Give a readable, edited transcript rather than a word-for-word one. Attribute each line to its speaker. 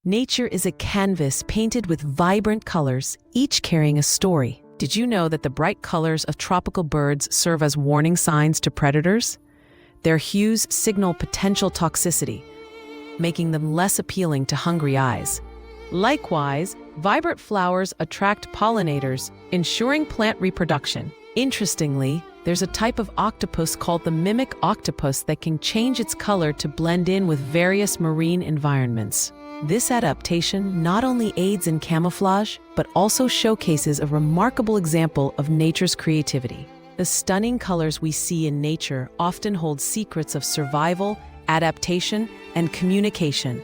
Speaker 1: Nature is a canvas painted with vibrant colors, each carrying a story. Did you know that the bright colors of tropical birds serve as warning signs to predators? Their hues signal potential toxicity, making them less appealing to hungry eyes. Likewise, vibrant flowers attract pollinators, ensuring plant reproduction. Interestingly, there's a type of octopus called the mimic octopus that can change its color to blend in with various marine environments. This adaptation not only aids in camouflage, but also showcases a remarkable example of nature's creativity. The stunning colors we see in nature often hold secrets of survival, adaptation, and communication.